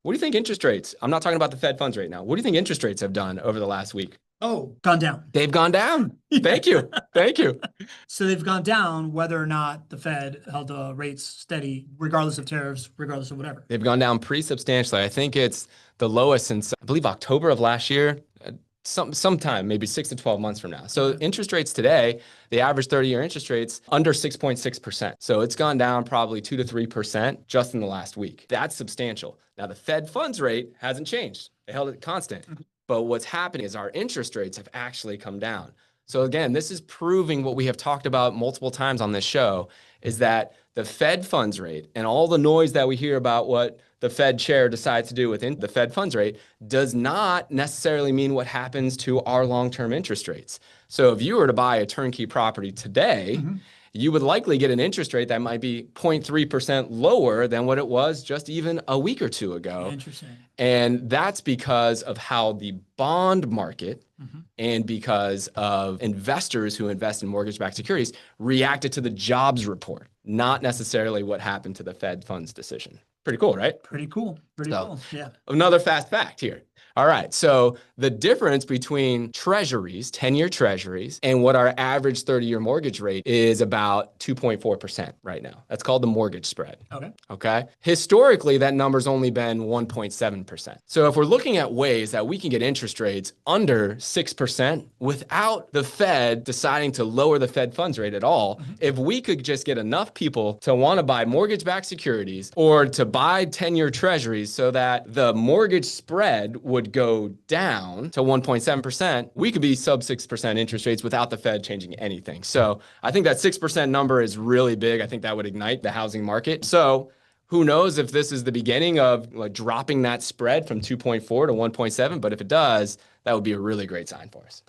What do you think interest rates? I'm not talking about the Fed funds rate now. What do you think interest rates have done over the last week? Oh, gone down. They've gone down. Yeah. Thank you. Thank you. So they've gone down whether or not the Fed held the rates steady, regardless of tariffs, regardless of whatever. They've gone down pretty substantially. I think it's the lowest since, I believe, October of last year. Sometime, maybe 6 to 12 months from now. So interest rates today, the average 30-year interest rates under 6.6%. So it's gone down probably 2 to 3% just in the last week. That's substantial. Now the Fed funds rate hasn't changed. They held it constant. But what's happening is our interest rates have actually come down. So again, this is proving what we have talked about multiple times on this show, is that the Fed funds rate and all the noise that we hear about what the Fed chair decides to do within the Fed funds rate does not necessarily mean what happens to our long-term interest rates. So if you were to buy a turnkey property today, you would likely get an interest rate that might be 0.3% lower than what it was just even a week or two ago. Interesting. And that's because of how the bond market and because of investors who invest in mortgage-backed securities reacted to the jobs report, not necessarily what happened to the Fed funds decision. Pretty cool, right? Pretty cool. Pretty cool. Yeah. Another fast fact here. All right. So the difference between treasuries, 10-year treasuries, and what our average 30-year mortgage rate is about 2.4% right now. That's called the mortgage spread. Okay. Okay. Historically, that number's only been 1.7%. So if we're looking at ways that we can get interest rates under 6% without the Fed deciding to lower the Fed funds rate at all, if we could just get enough people to want to buy mortgage-backed securities or to buy 10-year treasuries so that the mortgage spread would go down to 1.7%, we could be sub 6% interest rates without the Fed changing anything. So I think that 6% number is really big. I think that would ignite the housing market. So who knows if this is the beginning of like dropping that spread from 2.4 to 1.7, but if it does, that would be a really great sign for us.